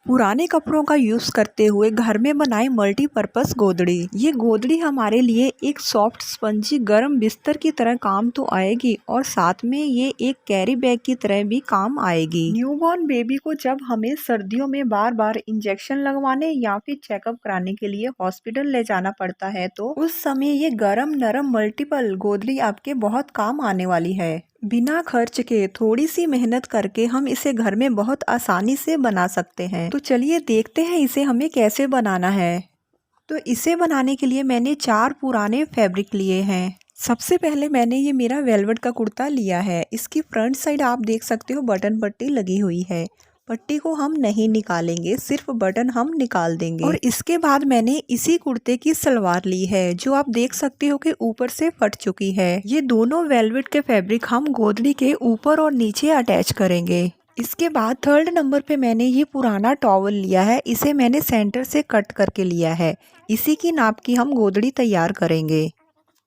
पुराने कपड़ों का यूज करते हुए घर में बनाए मल्टीपर्पस गोदड़ी। ये गोदड़ी हमारे लिए एक सॉफ्ट स्पंजी गर्म बिस्तर की तरह काम तो आएगी और साथ में ये एक कैरी बैग की तरह भी काम आएगी। न्यूबॉर्न बेबी को जब हमें सर्दियों में बार बार इंजेक्शन लगवाने या फिर चेकअप कराने के लिए हॉस्पिटल ले जाना पड़ता है तो उस समय ये गर्म नरम मल्टीपल गोदड़ी आपके बहुत काम आने वाली है। बिना खर्च के थोड़ी सी मेहनत करके हम इसे घर में बहुत आसानी से बना सकते हैं। तो चलिए देखते हैं इसे हमें कैसे बनाना है। तो इसे बनाने के लिए मैंने 4 पुराने फैब्रिक लिए हैं। सबसे पहले मैंने ये मेरा वेलवेट का कुर्ता लिया है। इसकी फ्रंट साइड आप देख सकते हो बटन पट्टी लगी हुई है। पट्टी को हम नहीं निकालेंगे, सिर्फ बटन हम निकाल देंगे। और इसके बाद मैंने इसी कुर्ते की सलवार ली है जो आप देख सकते हो कि ऊपर से फट चुकी है। ये दोनों वेलवेट के फैब्रिक हम गोदड़ी के ऊपर और नीचे अटैच करेंगे। इसके बाद 3rd नंबर पे मैंने ये पुराना टॉवल लिया है। इसे मैंने सेंटर से कट करके लिया है। इसी की नाप की हम गोदड़ी तैयार करेंगे।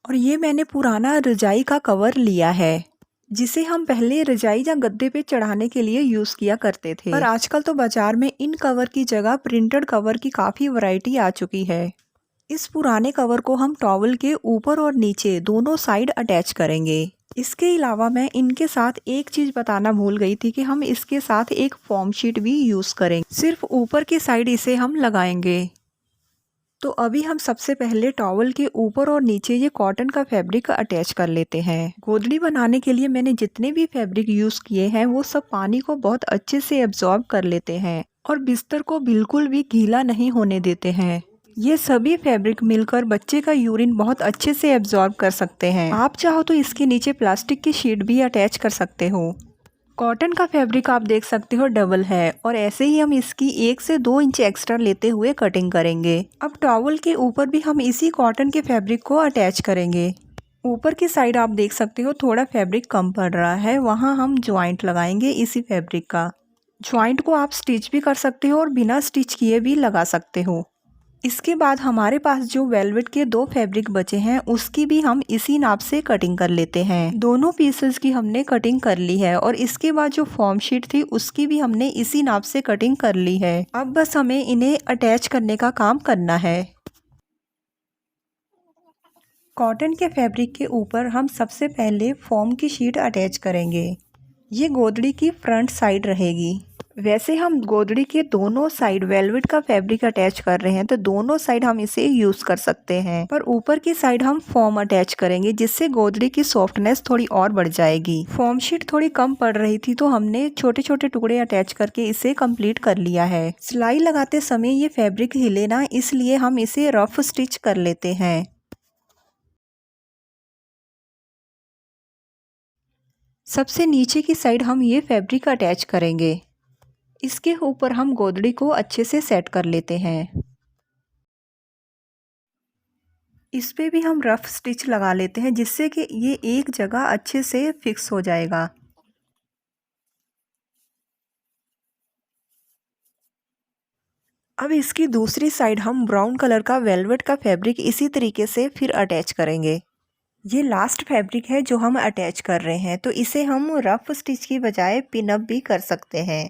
और ये मैंने पुराना रजाई का कवर लिया है जिसे हम पहले रजाई या गद्दे पे चढ़ाने के लिए यूज किया करते थे, पर आजकल तो बाजार में इन कवर की जगह प्रिंटेड कवर की काफी वैरायटी आ चुकी है। इस पुराने कवर को हम टॉवल के ऊपर और नीचे दोनों साइड अटैच करेंगे। इसके अलावा मैं इनके साथ एक चीज बताना भूल गई थी कि हम इसके साथ एक फॉर्म शीट भी यूज करेंगे। सिर्फ ऊपर की साइड इसे हम लगाएंगे। तो अभी हम सबसे पहले टॉवल के ऊपर और नीचे ये कॉटन का फैब्रिक अटैच कर लेते हैं। गोदड़ी बनाने के लिए मैंने जितने भी फैब्रिक यूज किए हैं वो सब पानी को बहुत अच्छे से एब्जॉर्ब कर लेते हैं और बिस्तर को बिल्कुल भी गीला नहीं होने देते हैं। ये सभी फैब्रिक मिलकर बच्चे का यूरिन बहुत अच्छे से एब्जॉर्ब कर सकते हैं। आप चाहो तो इसके नीचे प्लास्टिक की शीट भी अटैच कर सकते हो। कॉटन का फैब्रिक आप देख सकते हो डबल है और ऐसे ही हम इसकी 1 से 2 इंच एक्स्ट्रा लेते हुए कटिंग करेंगे। अब टॉवल के ऊपर भी हम इसी कॉटन के फैब्रिक को अटैच करेंगे। ऊपर की साइड आप देख सकते हो थोड़ा फैब्रिक कम पड़ रहा है, वहाँ हम ज्वाइंट लगाएंगे इसी फैब्रिक का। ज्वाइंट को आप स्टिच भी कर सकते हो और बिना स्टिच किए भी लगा सकते हो। इसके बाद हमारे पास जो वेलवेट के 2 फैब्रिक बचे हैं उसकी भी हम इसी नाप से कटिंग कर लेते हैं। दोनों पीसेस की हमने कटिंग कर ली है और इसके बाद जो फॉर्म शीट थी उसकी भी हमने इसी नाप से कटिंग कर ली है। अब बस हमें इन्हें अटैच करने का काम करना है। कॉटन के फैब्रिक के ऊपर हम सबसे पहले फॉर्म की शीट अटैच करेंगे। ये गोदड़ी की फ्रंट साइड रहेगी। वैसे हम गोदड़ी के दोनों साइड वेलवेट का फैब्रिक अटैच कर रहे हैं तो दोनों साइड हम इसे यूज कर सकते हैं, पर ऊपर की साइड हम फॉर्म अटैच करेंगे जिससे गोदड़ी की सॉफ्टनेस थोड़ी और बढ़ जाएगी। फॉर्म शीट थोड़ी कम पड़ रही थी तो हमने छोटे छोटे टुकड़े अटैच करके इसे कंप्लीट कर लिया है। सिलाई लगाते समय ये फैब्रिक हिले ना, इसलिए हम इसे रफ स्टिच कर लेते हैं। सबसे नीचे की साइड हम ये फैब्रिक अटैच करेंगे। इसके ऊपर हम गोदड़ी को अच्छे से सेट कर लेते हैं। इस पे भी हम रफ स्टिच लगा लेते हैं जिससे कि ये एक जगह अच्छे से फिक्स हो जाएगा। अब इसकी दूसरी साइड हम ब्राउन कलर का वेलवेट का फैब्रिक इसी तरीके से फिर अटैच करेंगे। ये लास्ट फैब्रिक है जो हम अटैच कर रहे हैं, तो इसे हम रफ स्टिच की बजाय पिन अप भी कर सकते हैं।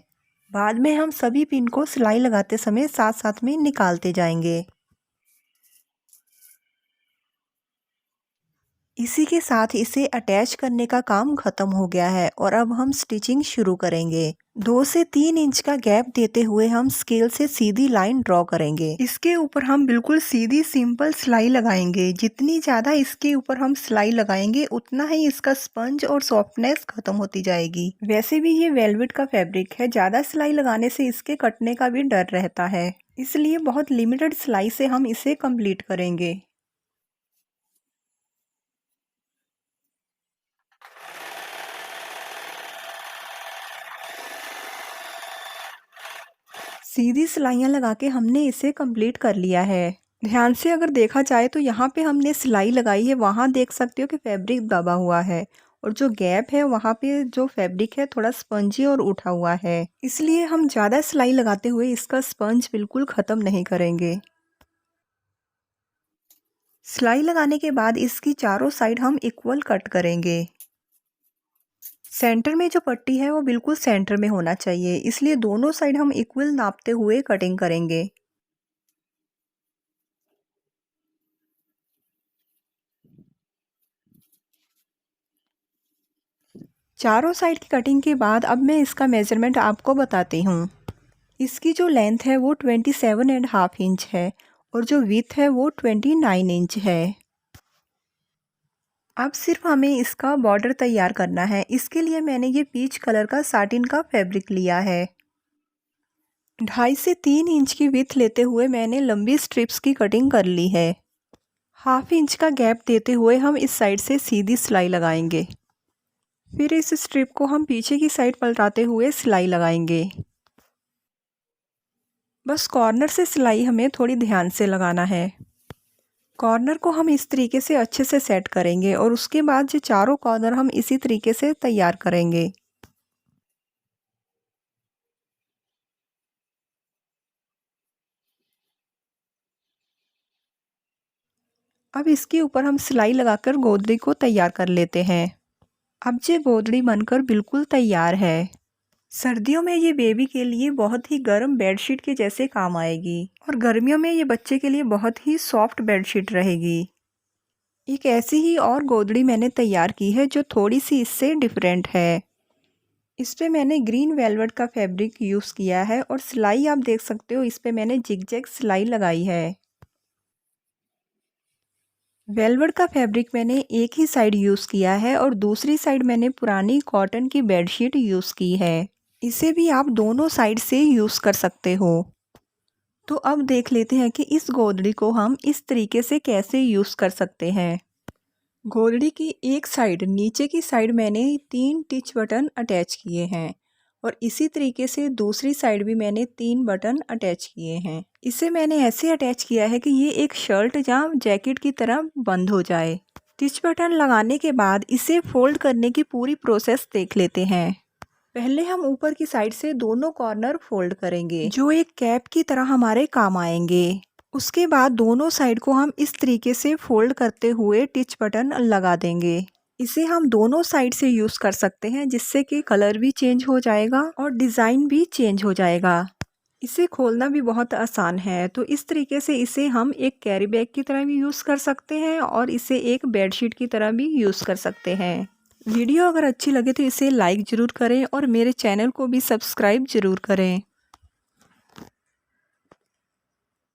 बाद में हम सभी पिन को सिलाई लगाते समय साथ साथ में निकालते जाएंगे। इसी के साथ इसे अटैच करने का काम खत्म हो गया है और अब हम स्टिचिंग शुरू करेंगे। 2 से 3 इंच का गैप देते हुए हम स्केल से सीधी लाइन ड्रॉ करेंगे। इसके ऊपर हम बिल्कुल सीधी सिंपल सिलाई लगाएंगे। जितनी ज़्यादा इसके ऊपर हम सिलाई लगाएंगे उतना ही इसका स्पंज और सॉफ्टनेस खत्म होती जाएगी। वैसे भी ये वेलवेट का फैब्रिक है, ज़्यादा सिलाई लगाने से इसके कटने का भी डर रहता है, इसलिए बहुत लिमिटेड सिलाई से हम इसे कंप्लीट करेंगे। सीधी सिलाइयाँ लगा के हमने इसे कंप्लीट कर लिया है। ध्यान से अगर देखा जाए तो यहाँ पे हमने सिलाई लगाई है, वहाँ देख सकते हो कि फैब्रिक दबा हुआ है और जो गैप है वहाँ पे जो फैब्रिक है थोड़ा स्पंजी और उठा हुआ है, इसलिए हम ज़्यादा सिलाई लगाते हुए इसका स्पंज बिल्कुल ख़त्म नहीं करेंगे। सिलाई लगाने के बाद इसकी चारों साइड हम इक्वल कट करेंगे। सेंटर में जो पट्टी है वो बिल्कुल सेंटर में होना चाहिए, इसलिए दोनों साइड हम इक्वल नापते हुए कटिंग करेंगे। चारों साइड की कटिंग के बाद अब मैं इसका मेजरमेंट आपको बताती हूँ। इसकी जो लेंथ है वो 27.5 इंच है और जो विड्थ है वो 29 इंच है। अब सिर्फ हमें इसका बॉर्डर तैयार करना है। इसके लिए मैंने ये पीच कलर का साटिन का फैब्रिक लिया है। 2.5 से 3 इंच की विड्थ लेते हुए मैंने लंबी स्ट्रिप्स की कटिंग कर ली है। 1/2 इंच का गैप देते हुए हम इस साइड से सीधी सिलाई लगाएंगे। फिर इस स्ट्रिप को हम पीछे की साइड पलटाते हुए सिलाई लगाएंगे। बस कॉर्नर से सिलाई हमें थोड़ी ध्यान से लगाना है। कॉर्नर को हम इस तरीके से अच्छे से सेट करेंगे और उसके बाद जो चारों कॉर्नर हम इसी तरीके से तैयार करेंगे। अब इसके ऊपर हम सिलाई लगाकर गोदड़ी को तैयार कर लेते हैं। अब ये गोदड़ी बनकर बिल्कुल तैयार है। सर्दियों में ये बेबी के लिए बहुत ही गर्म बेडशीट के जैसे काम आएगी और गर्मियों में ये बच्चे के लिए बहुत ही सॉफ्ट बेडशीट रहेगी। एक ऐसी ही और गोदड़ी मैंने तैयार की है जो थोड़ी सी इससे डिफरेंट है। इस पे मैंने ग्रीन वेलवेट का फैब्रिक यूज़ किया है और सिलाई आप देख सकते हो, इस पे मैंने जिग-जैग सिलाई लगाई है। वेलवेट का फैब्रिक मैंने एक ही साइड यूज़ किया है और दूसरी साइड मैंने पुरानी कॉटन की बेडशीट यूज़ की है। इसे भी आप दोनों साइड से यूज़ कर सकते हो। तो अब देख लेते हैं कि इस गोदड़ी को हम इस तरीके से कैसे यूज़ कर सकते हैं। गोदड़ी की एक साइड, नीचे की साइड मैंने 3 टिच बटन अटैच किए हैं और इसी तरीके से दूसरी साइड भी मैंने 3 बटन अटैच किए हैं। इसे मैंने ऐसे अटैच किया है कि ये एक शर्ट या जैकेट की तरह बंद हो जाए। टिच बटन लगाने के बाद इसे फोल्ड करने की पूरी प्रोसेस देख लेते हैं। पहले हम ऊपर की साइड से दोनों कॉर्नर फोल्ड करेंगे जो एक कैप की तरह हमारे काम आएंगे। उसके बाद दोनों साइड को हम इस तरीके से फोल्ड करते हुए टिच बटन लगा देंगे। इसे हम दोनों साइड से यूज़ कर सकते हैं जिससे कि कलर भी चेंज हो जाएगा और डिज़ाइन भी चेंज हो जाएगा। इसे खोलना भी बहुत आसान है। तो इस तरीके से इसे हम एक कैरी बैग की तरह भी यूज़ कर सकते हैं और इसे एक बेडशीट की तरह भी यूज़ कर सकते हैं। वीडियो अगर अच्छी लगे तो इसे लाइक ज़रूर करें और मेरे चैनल को भी सब्सक्राइब ज़रूर करें।